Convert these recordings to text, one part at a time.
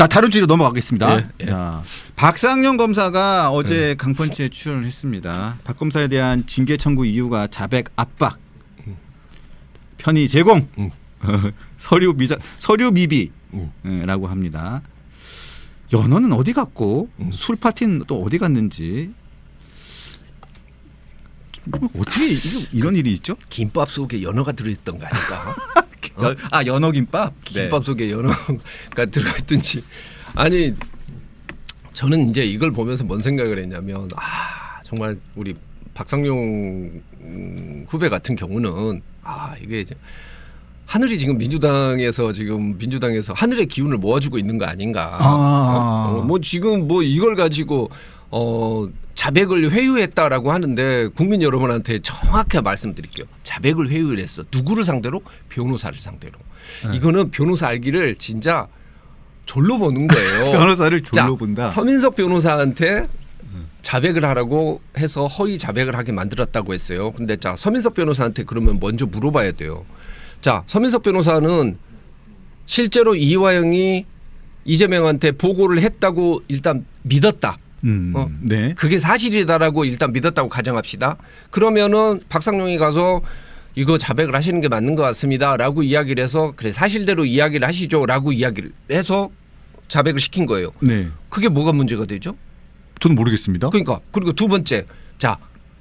자, 다른 주제로 넘어가겠습니다. 예, 예. 자, 박상용 검사가 어제 강펀치에 출연을 했습니다. 박 검사에 대한 징계 청구 이유가 자백 압박, 편의 제공, 서류 미비라고 합니다. 연어는 어디 갔고 술 파티는 또 어디 갔는지 어떻게 이런 일이 있죠? 김밥 속에 연어가 들어있던 거 아닐까? 아, 연어 김밥? 김밥 속에 연어가 들어있든지. 아니 저는 이제 이걸 보면서 뭔 생각을 했냐면 정말 우리 박상용 후배 같은 경우는 이게 이제 하늘이 지금 민주당에서 하늘의 기운을 모아주고 있는 거 아닌가. 뭐 지금 뭐 이걸 가지고 자백을 회유했다라고 하는데 국민 여러분한테 정확히 말씀드릴게요. 자백을 회유를 했어. 누구를 상대로? 변호사를 상대로. 이거는 변호사 알기를 진짜 졸로 보는 거예요. 변호사를 졸로 본다. 서민석 변호사한테 자백을 하라고 해서 허위 자백을 하게 만들었다고 했어요. 근데 자, 서민석 변호사한테 그러면 먼저 물어봐야 돼요. 자, 서민석 변호사는 실제로 이화영이 이재명한테 보고를 했다고 일단 믿었다. 네. 그게 사실이다라고 일단 믿었다고 가정합시다. 그러면은 박상용이 가서 이거 자백을 하시는 게 맞는 것 같습니다라고 이야기를 해서 그래 사실대로 이야기를 하시죠라고 이야기를 해서 자백을 시킨 거예요. 네. 그게 뭐가 문제가 되죠? 저는 모르겠습니다. 그러니까 그리고 두 번째, 자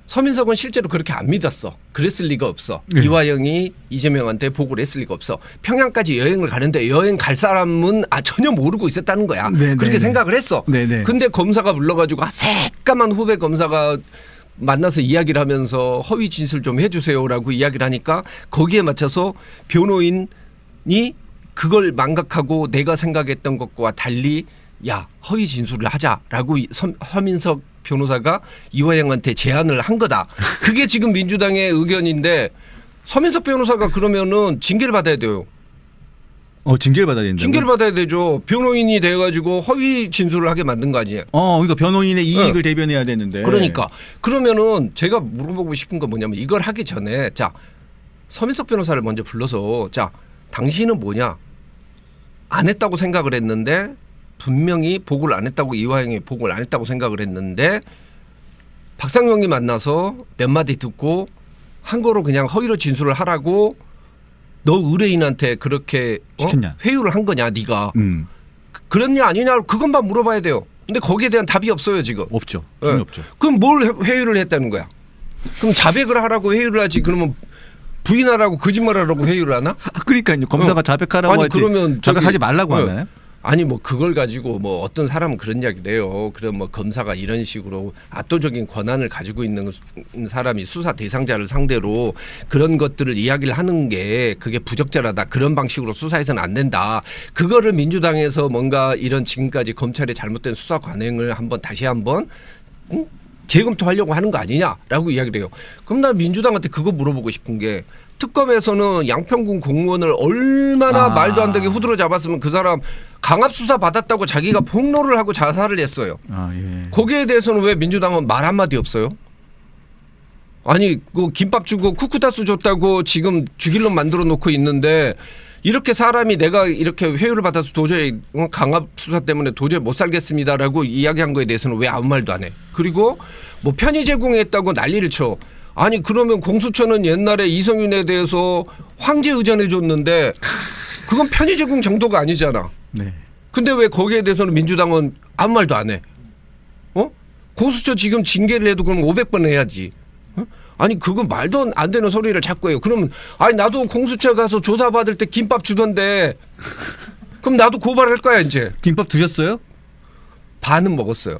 서민석은 실제로 그렇게 안 믿었어. 그랬을 리가 없어. 네. 이화영이 이재명한테 보고를 했을 리가 없어. 평양까지 여행을 가는데 여행 갈 사람은 전혀 모르고 있었다는 거야. 네, 그렇게 네, 생각을 했어. 네, 네. 근데 검사가 불러가지고 새까만 후배 검사가 만나서 이야기를 하면서 허위 진술 좀 해주세요라고 이야기를 하니까 거기에 맞춰서 변호인이 그걸 망각하고 내가 생각했던 것과 달리 야 허위 진술을 하자라고 서민석 변호사가 이화영한테 제안을 한 거다. 그게 지금 민주당의 의견인데 서민석 변호사가 그러면은 징계를 받아야 돼요. 징계를 받아야 된다. 징계를 받아야 되죠. 변호인이 돼가지고 허위 진술을 하게 만든 거 아니에요. 그러니까 변호인의 이익을 대변해야 되는데. 그러니까 그러면은 제가 물어보고 싶은 건 뭐냐면 이걸 하기 전에 자 서민석 변호사를 먼저 불러서 자 당신은 뭐냐 안 했다고 생각을 했는데 분명히 보고를 안 했다고 이화영이 보고를 안 했다고 생각을 했는데 박상용이 만나서 몇 마디 듣고 한 거로 그냥 허위로 진술을 하라고 너 의뢰인한테 그렇게 회유를 한 거냐 네가 그랬냐 아니냐 그것만 물어봐야 돼요. 근데 거기에 대한 답이 없어요 지금. 없죠. 전혀 없죠. 그럼 뭘 회유를 했다는 거야? 그럼 자백을 하라고 회유를 하지 그러면 부인하라고 거짓말하라고 회유를 하나? 그러니까요. 검사가 자백하라고 하지. 그러면 자백하지 말라고 하나요? 아니 뭐 그걸 가지고 뭐 어떤 사람은 그런 이야기를 해요. 그럼 뭐 검사가 이런 식으로 압도적인 권한을 가지고 있는 사람이 수사 대상자를 상대로 그런 것들을 이야기를 하는 게 그게 부적절하다. 그런 방식으로 수사해서는 안 된다. 그거를 민주당에서 뭔가 이런 지금까지 검찰의 잘못된 수사 관행을 다시 한번 재검토하려고 하는 거 아니냐라고 이야기를 해요. 그럼 나 민주당한테 그거 물어보고 싶은 게 특검에서는 양평군 공무원을 얼마나 말도 안 되게 후드러 잡았으면 그 사람 강압수사 받았다고 자기가 폭로를 하고 자살을 했어요. 예. 거기에 대해서는 왜 민주당은 말 한마디 없어요? 아니 그 김밥 주고 쿠쿠타스 줬다고 지금 죽일 놈 만들어 놓고 있는데 이렇게 사람이 내가 이렇게 회유를 받아서 도저히 강압수사 때문에 도저히 못 살겠습니다라고 이야기한 거에 대해서는 왜 아무 말도 안 해? 그리고 뭐 편의 제공했다고 난리를 쳐. 아니 그러면 공수처는 옛날에 이성윤에 대해서 황제 의전해 줬는데 그건 편의 제공 정도가 아니잖아. 네. 근데 왜 거기에 대해서는 민주당은 아무 말도 안 해? 공수처 지금 징계를 해도 그럼 500번 해야지. 아니 그거 말도 안 되는 소리를 자꾸 해요. 그러면 아니 나도 공수처 가서 조사받을 때 김밥 주던데 그럼 나도 고발할 거야 이제. 김밥 드셨어요? 반은 먹었어요.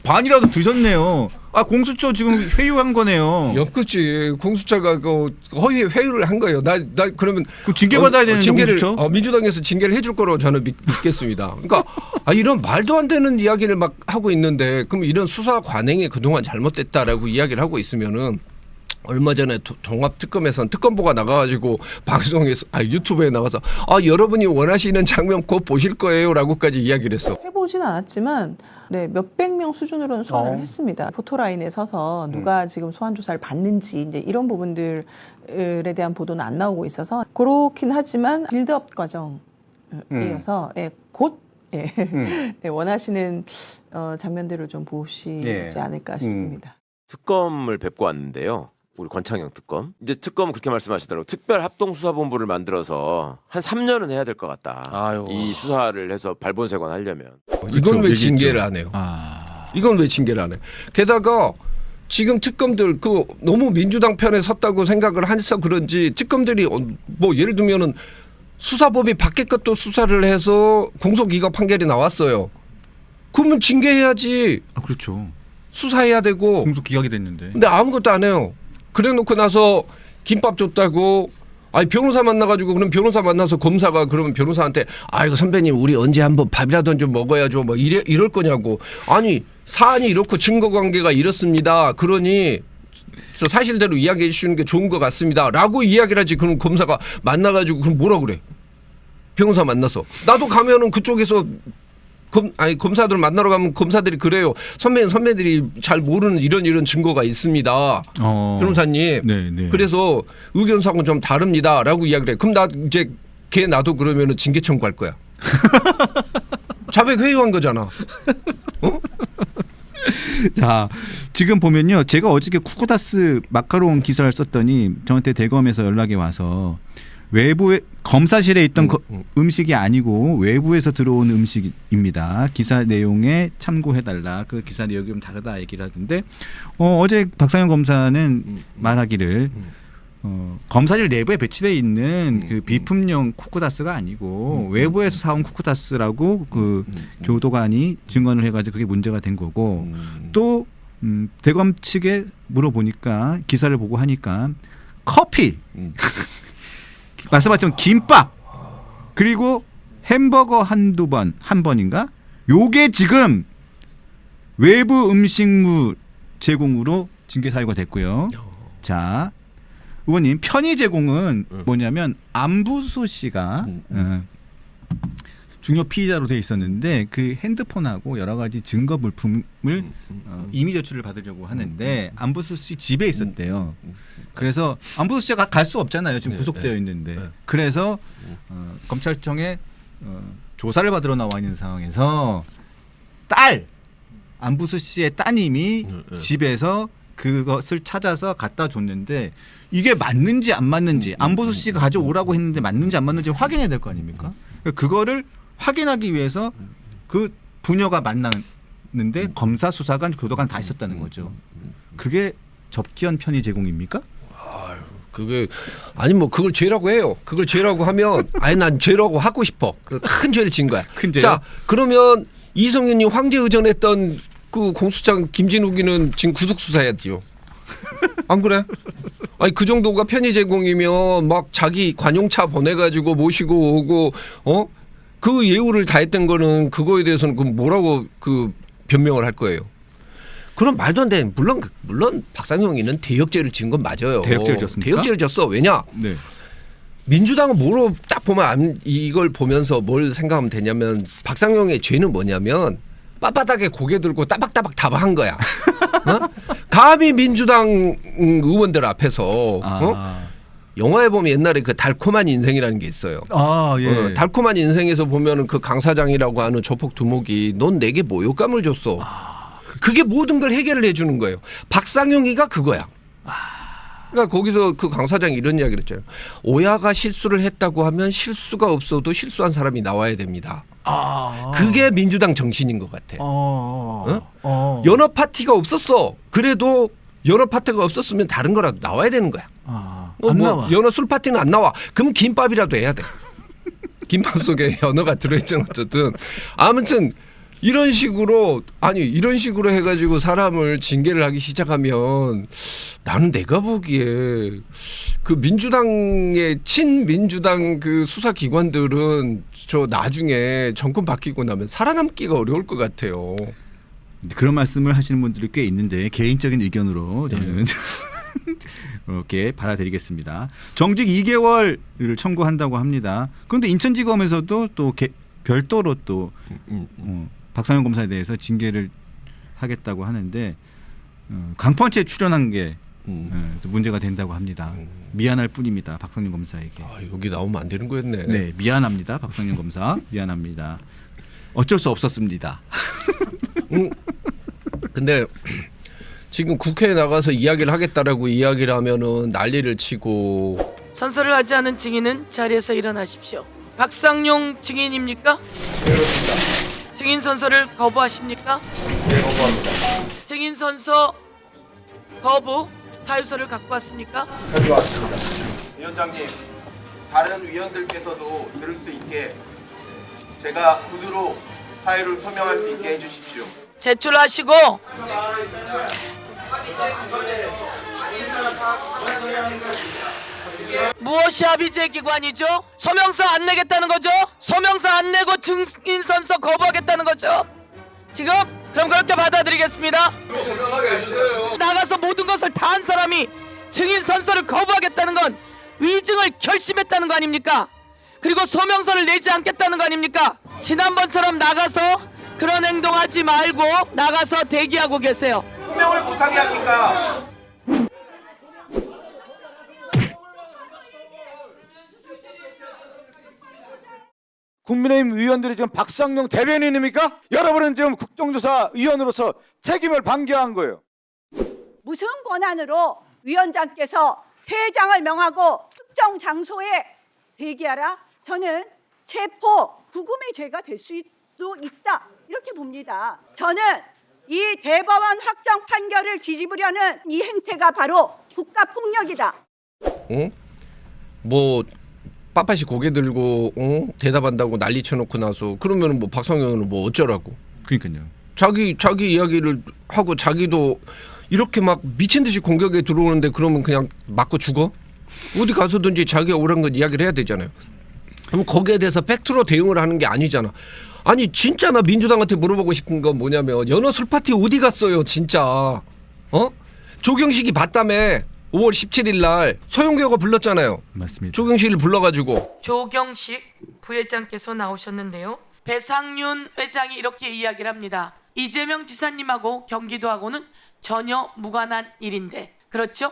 반이라도 드셨네요. 공수처 지금 회유한 거네요. 그렇지. 공수처가 그 허위 회유를 한 거예요. 나 그러면 그럼 징계 받아야 되는 징계를 민주당에서 징계를 해줄 거라고 저는 믿겠습니다. 그러니까 이런 말도 안 되는 이야기를 막 하고 있는데 그럼 이런 수사 관행이 그동안 잘못됐다라고 이야기를 하고 있으면은 얼마 전에 종합특검에선 특검보가 나가가지고 방송에서 유튜브에 나가서 여러분이 원하시는 장면 곧 보실 거예요라고까지 이야기를 했어. 해보진 않았지만 몇백 명 수준으로는 소환을 했습니다. 포토라인에 서서 누가 지금 소환 조사를 받는지 이제 이런 부분들에 대한 보도는 안 나오고 있어서 그렇긴 하지만 빌드업 과정이어서 곧 예. 네, 원하시는 장면들을 좀 보시지 예. 않을까 싶습니다. 특검을 뵙고 왔는데요. 우리 권창영 특검. 이제 특검은 그렇게 말씀하시더라고요. 특별합동수사본부를 만들어서 한 3년은 해야 될 것 같다. 아유. 이 수사를 해서 발본색원 하려면. 이건 왜 얘기했죠. 징계를 안 해요? 이건 왜 징계를 안 해? 게다가 지금 특검들 그 너무 민주당 편에 섰다고 생각을 해서 그런지 특검들이 뭐 예를 들면은 수사법이 밖에 것도 수사를 해서 공소기각 판결이 나왔어요. 그러면 징계해야지. 아, 그렇죠. 수사해야 되고. 공소 기각이 됐는데. 근데 아무것도 안 해요. 그래 놓고 나서 김밥 줬다고 아니 변호사 만나가지고 그럼 변호사 만나서 검사가 그러면 변호사한테 아이고 선배님 우리 언제 한번 밥이라도 좀 먹어야죠 뭐 이럴 거냐고. 아니 사안이 이렇고 증거관계가 이렇습니다. 그러니 저 사실대로 이야기해 주시는 게 좋은 것 같습니다 라고 이야기를 하지. 그럼 검사가 만나가지고 그럼 뭐라 그래. 변호사 만나서 나도 가면은 그쪽에서 검사들 만나러 가면 검사들이 그래요. 선배들이 잘 모르는 이런 증거가 있습니다. 변호사님. 네. 그래서 의견사항은 좀 다릅니다라고 이야기를 해. 그럼 나 이제 걔 나도 그러면은 징계 청구할 거야. 자백 회유한 거잖아. 어? 자, 지금 보면요. 제가 어저께 쿠쿠다스 마카롱 기사를 썼더니 저한테 대검에서 연락이 와서 외부에 검사실에 있던 음식이 아니고 외부에서 들어온 음식입니다. 기사 내용에 참고해달라. 그 기사 내용이 좀 다르다 얘기를 하던데 어제 박상현 검사는 말하기를 검사실 내부에 배치되어 있는 그 비품용 쿠쿠다스가 아니고 외부에서 사온 쿠쿠다스라고 그 교도관이 증언을 해가지고 그게 문제가 된 거고 또 대검 측에 물어보니까 기사를 보고 하니까 커피 말씀하신 김밥 그리고 햄버거 한 번인가 요게 지금 외부 음식물 제공으로 징계 사유가 됐고요. 자 의원님 편의 제공은 뭐냐면 안부수 씨가 중요 피의자로 돼 있었는데 그 핸드폰하고 여러 가지 증거 물품을 임의 제출을 받으려고 하는데 안부수 씨 집에 있었대요. 그래서 안부수 씨가 갈 수 없잖아요. 지금 구속되어 있는데. 그래서 검찰청에 조사를 받으러 나와 있는 상황에서 딸 안부수 씨의 따님이 집에서 그것을 찾아서 갖다 줬는데 이게 맞는지 안 맞는지 안보수 씨가 가져오라고 했는데 맞는지 안 맞는지 확인해야 될 거 아닙니까? 그거를 확인하기 위해서 그 부녀가 만났는데 검사, 수사관, 교도관 다 있었다는 거죠. 그게 접기한 편의 제공입니까? 그게 아니 뭐 그걸 죄라고 해요. 그걸 죄라고 하면 아니 난 죄라고 하고 싶어. 큰 죄를 진 거야. 큰 죄요? 자 그러면 이성윤이 황제 의전했던 그 공수장 김진욱이는 지금 구속 수사해야죠. 안 그래? 아니 그 정도가 편의 제공이면 막 자기 관용차 보내가지고 모시고 오고 그 예우를 다했던 거는 그거에 대해서는 그 뭐라고 그 변명을 할 거예요. 그럼 말도 안 돼. 물론 박상영이는 대역죄를 지은 건 맞아요. 대역죄를 졌습니까? 대역죄를 졌어. 왜냐? 네. 민주당은 뭐로 딱 보면 이걸 보면서 뭘 생각하면 되냐면 박상영의 죄는 뭐냐면 빳빳하게 고개 들고 따박따박 다박한 거야. 감히 민주당 의원들 앞에서 영화에 보면 옛날에 그 달콤한 인생이라는 게 있어요. 예. 달콤한 인생에서 보면은 그 강 사장이라고 하는 조폭 두목이 넌 내게 모욕감을 줬어. 그게 모든 걸 해결을 해주는 거예요. 박상영이가 그거야. 그러니까 거기서 그 강 사장이 이런 이야기를 했잖아요. 오야가 실수를 했다고 하면 실수가 없어도 실수한 사람이 나와야 됩니다. 그게 민주당 정신인 것 같아. 연합 파티가 없었어. 그래도 연합 파티가 없었으면 다른 거라도 나와야 되는 거야. 안 나와. 연어 술 파티는 안 나와. 그럼 김밥이라도 해야 돼. 김밥 속에 연어가 들어있잖아. 어쨌든 아무튼 이런 식으로 해가지고 사람을 징계를 하기 시작하면 나는 내가 보기에 그 민주당의 친민주당 그 수사기관들은 저 나중에 정권 바뀌고 나면 살아남기가 어려울 것 같아요. 그런 말씀을 하시는 분들이 꽤 있는데 개인적인 의견으로 저는 그렇게 받아들이겠습니다. 정직 2개월을 청구한다고 합니다. 그런데 인천지검에서도 또 별도로 또 박상현 검사에 대해서 징계를 하겠다고 하는데 강펀치에 출연한 게 문제가 된다고 합니다. 미안할 뿐입니다. 박상현 검사에게. 여기 나오면 안 되는 거였네. 네, 미안합니다. 박상현 검사. 미안합니다. 어쩔 수 없었습니다. 근데 지금 국회에 나가서 이야기를 하겠다라고 이야기를 하면은 난리를 치고. 선서를 하지 않은 증인은 자리에서 일어나십시오. 박상용 증인입니까? 네, 증인 선서를 거부하십니까? 네, 거부합니다. 증인 선서 거부 사유서를 갖고 왔습니까? 가져왔습니다. 위원장님, 다른 위원들께서도 들을 수 있게 제가 구두로 사유를 서명할 수 있게 해주십시오. 제출하시고 무엇이 합의제 기관이죠? 서명서 안 내겠다는 거죠? 서명서 안 내고 증인 선서 거부하겠다는 거죠? 지금 그럼 그렇게 받아들이겠습니다. 나가서 모든 것을 다 한 사람이 증인 선서를 거부하겠다는 건 위증을 결심했다는 거 아닙니까? 그리고 소명서를 내지 않겠다는 거 아닙니까? 지난번처럼 나가서 그런 행동하지 말고 나가서 대기하고 계세요. 서명을 못하게 합니까? 국민의힘 위원들이 지금 박상용 대변인입니까? 여러분은 지금 국정조사위원으로서 책임을 방기한 거예요. 무슨 권한으로 위원장께서 퇴장을 명하고 특정 장소에 대기하라? 저는 체포, 구금의 죄가 될 수도 있다 이렇게 봅니다. 저는 이 대법원 확정 판결을 뒤집으려는 이 행태가 바로 국가폭력이다. 응? 뭐 빳빳이 고개 들고 대답한다고 난리 쳐놓고 나서 그러면은 뭐 박상영은 뭐 어쩌라고? 그러니까요. 자기 이야기를 하고 자기도 이렇게 막 미친 듯이 공격에 들어오는데 그러면 그냥 맞고 죽어? 어디 가서든지 자기가 옳은 건 이야기를 해야 되잖아요. 그럼 거기에 대해서 팩트로 대응을 하는 게 아니잖아. 아니 진짜 나 민주당한테 물어보고 싶은 건 뭐냐면 연어 술 파티 어디 갔어요 진짜? 어? 조경식이 봤다며 5월 17일 날 서용교가 불렀잖아요. 맞습니다. 조경식을 불러가지고 조경식 부회장께서 나오셨는데요. 배상윤 회장이 이렇게 이야기를 합니다. 이재명 지사님하고 경기도하고는 전혀 무관한 일인데 그렇죠?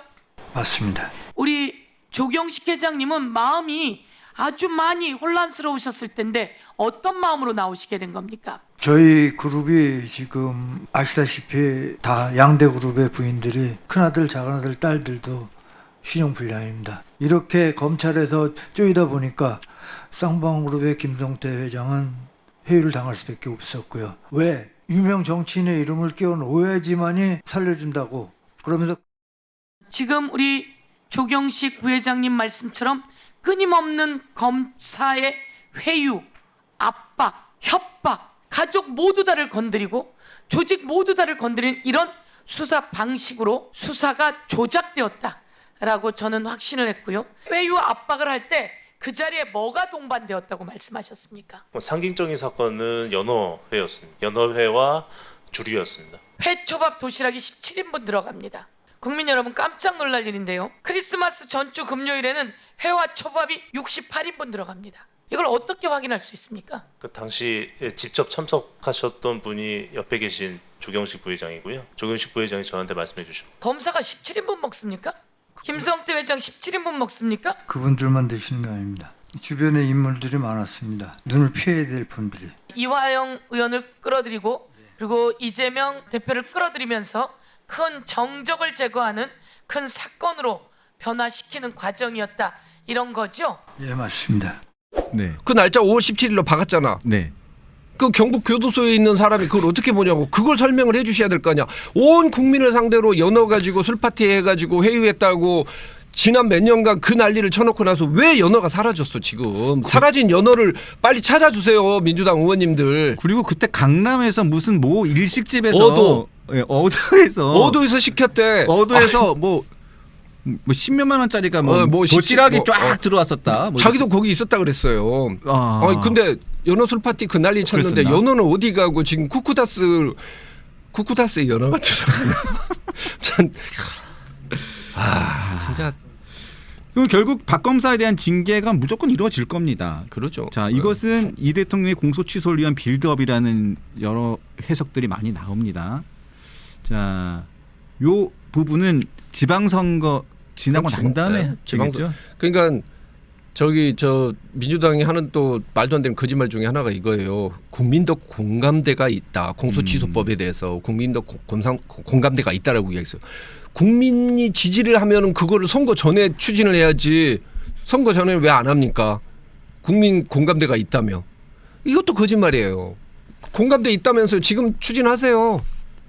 맞습니다. 우리 조경식 회장님은 마음이 아주 많이 혼란스러우셨을 텐데 어떤 마음으로 나오시게 된 겁니까? 저희 그룹이 지금 아시다시피 다 양대 그룹의 부인들이 큰아들, 작은아들, 딸들도 신용불량입니다. 이렇게 검찰에서 쪼이다 보니까 쌍방그룹의 김성태 회장은 회유를 당할 수밖에 없었고요. 왜? 유명 정치인의 이름을 끼워놓아야지만이 살려준다고 그러면서 지금 우리 조경식 부회장님 말씀처럼 끊임없는 검사의 회유, 압박, 협박, 가족 모두 다를 건드리고 조직 모두 다를 건드리는 이런 수사 방식으로 수사가 조작되었다라고 저는 확신을 했고요. 회유와 압박을 할 때 그 자리에 뭐가 동반되었다고 말씀하셨습니까? 상징적인 사건은 연어회였습니다. 연어회와 주류였습니다. 회초밥 도시락이 17인분 들어갑니다. 국민 여러분 깜짝 놀랄 일인데요. 크리스마스 전주 금요일에는 회와 초밥이 68인분 들어갑니다. 이걸 어떻게 확인할 수 있습니까? 그 당시 직접 참석하셨던 분이 옆에 계신 조경식 부회장이고요. 조경식 부회장이 저한테 말씀해 주십니다. 검사가 17인분 먹습니까? 김성태 회장 17인분 먹습니까? 그분들만 드시는 게 아닙니다. 주변에 인물들이 많았습니다. 눈을 피해야 될 분들이. 이화영 의원을 끌어들이고 그리고 이재명 대표를 끌어들이면서 큰 정적을 제거하는 큰 사건으로 변화시키는 과정이었다. 이런 거죠? 예, 맞습니다. 네. 그 날짜 5월 17일로 박았잖아. 네. 그 경북 교도소에 있는 사람이 그걸 어떻게 보냐고. 그걸 설명을 해주셔야 될 거 아니야. 온 국민을 상대로 연어 가지고 술 파티 해가지고 회유했다고 지난 몇 년간 그 난리를 쳐놓고 나서 왜 연어가 사라졌어 지금. 사라진 연어를 빨리 찾아주세요 민주당 의원님들. 그리고 그때 강남에서 무슨 모 일식집에서 어도. 예, 어도에서 시켰대. 어도에서 뭐 10몇만 원짜리가 뭐 도시락이 쫙 들어왔었다. 뭐 자기도 거기 있었다 그랬어요. 아니 근데 연어 술 파티 그 난리 쳤는데 그랬었나? 연어는 어디 가고 지금 쿠쿠다스에 연어가 들어가나. 참. 진짜. 그럼 결국 박 검사에 대한 징계가 무조건 이루어질 겁니다. 그렇죠. 자, 이것은 이 대통령의 공소 취소를 위한 빌드업이라는 여러 해석들이 많이 나옵니다. 자, 요 부분은 지방선거 지나고 그렇죠. 난 다음에 네, 지방선- 되겠죠? 그러니까 저기 저 민주당이 하는 또 말도 안 되는 거짓말 중에 하나가 이거예요. 국민적 공감대가 있다. 공소취소법에 대해서 국민적 공감대가 있다라고 이야기했어요. 국민이 지지를 하면은 그거를 선거 전에 추진을 해야지. 선거 전에 왜 안 합니까? 국민 공감대가 있다며. 이것도 거짓말이에요. 공감대 있다면서 지금 추진하세요.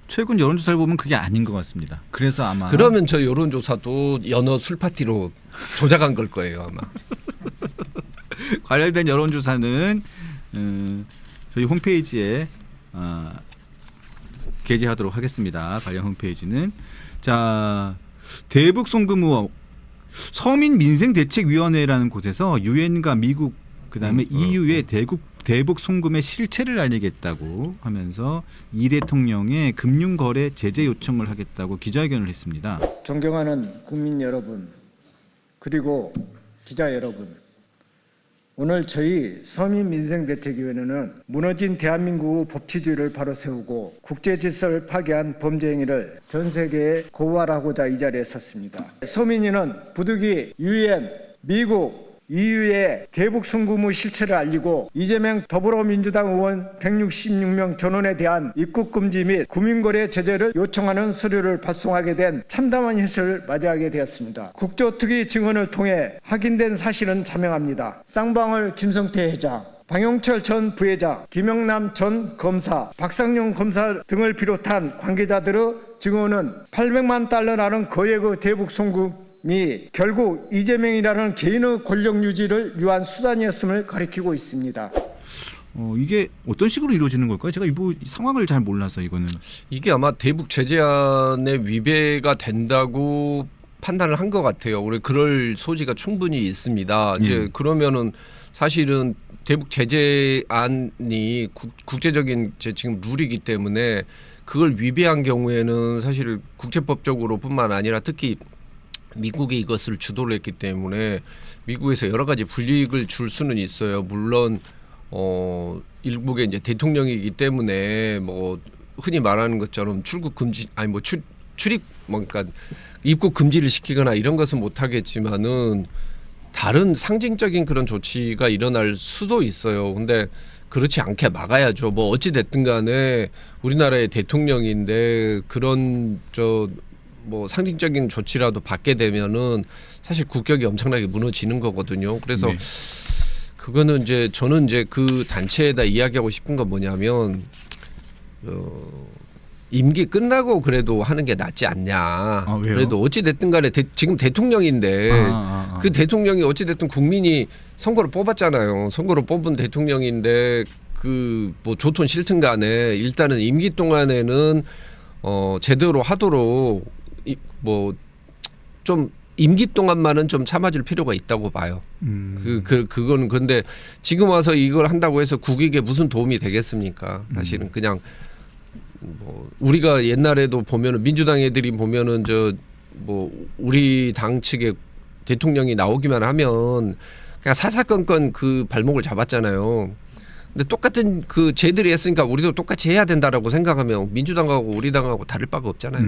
최근 여론조사를 보면 그게 아닌 것 같습니다. 그래서 아마 그러면 저 여론조사도 연어 술 파티로 조작한 걸 거예요 아마. 관련된 여론조사는 저희 홈페이지에 게재하도록 하겠습니다. 관련 홈페이지는. 자, 대북 송금 의혹. 서민민생대책위원회라는 곳에서 유엔과 미국 그다음에 EU의 대북 송금의 실체를 알리겠다고 하면서 이 대통령의 금융거래 제재 요청을 하겠다고 기자회견을 했습니다. 존경하는 국민 여러분, 그리고 기자 여러분, 오늘 저희 서민민생대책위원회는 무너진 대한민국 법치주의를 바로 세우고 국제 질서를 파괴한 범죄 행위를 전 세계에 고발하고자 이 자리에 섰습니다. 서민위는 부득이 UN, 미국, EU의 대북 송금 의 실체를 알리고 이재명 더불어민주당 의원 166명 전원에 대한 입국 금지 및 구민거래 제재를 요청하는 서류를 발송하게 된 참담한 현실을 맞이하게 되었습니다. 국조특위 증언을 통해 확인된 사실은 자명합니다. 쌍방울 김성태 회장, 방영철 전 부회장, 김영남 전 검사, 박상용 검사 등을 비롯한 관계자들의 증언은 800만 달러라는 거액의 대북 송금이 결국 이재명이라는 개인의 권력 유지를 위한 수단이었음을 가리키고 있습니다. 이게 어떤 식으로 이루어지는 걸까요? 제가 이 상황을 잘 몰라서 이거는. 이게 아마 대북 제재안에 위배가 된다고 판단을 한 것 같아요. 우리 그럴 소지가 충분히 있습니다. 이제 그러면은 사실은 대북 제재안이 국제적인 지금 룰이기 때문에 그걸 위배한 경우에는 사실 국제법적으로뿐만 아니라 특히 미국이 이것을 주도를 했기 때문에 미국에서 여러 가지 불이익을 줄 수는 있어요. 물론 일국의 이제 대통령이기 때문에 뭐 흔히 말하는 것처럼 출국 금지 아니 뭐 출입 그러니까 입국 금지를 시키거나 이런 것은 못 하겠지만은 다른 상징적인 그런 조치가 일어날 수도 있어요. 근데 그렇지 않게 막아야죠. 뭐 어찌 됐든 간에 우리나라의 대통령인데 그런 뭐 상징적인 조치라도 받게 되면은 사실 국격이 엄청나게 무너지는 거거든요. 그래서 네. 그거는 이제 저는 이제 그 단체에다 이야기하고 싶은 건 뭐냐면 임기 끝나고 그래도 하는 게 낫지 않냐. 왜요? 그래도 어찌 됐든 간에 지금 대통령인데 그 대통령이 어찌 됐든 국민이 선거를 뽑았잖아요. 선거로 뽑은 대통령인데 그 뭐 좋든 싫든 간에 일단은 임기 동안에는 제대로 하도록 뭐 좀 임기 동안만은 좀 참아줄 필요가 있다고 봐요. 그건 근데 지금 와서 이걸 한다고 해서 국익에 무슨 도움이 되겠습니까? 사실은 그냥 뭐 우리가 옛날에도 보면은 민주당 애들이 보면은 뭐 우리 당 측의 대통령이 나오기만 하면 그냥 사사건건 그 발목을 잡았잖아요. 근데 똑같은 그 쟤들이 했으니까 우리도 똑같이 해야 된다라고 생각하면 민주당하고 우리 당하고 다를 바가 없잖아요.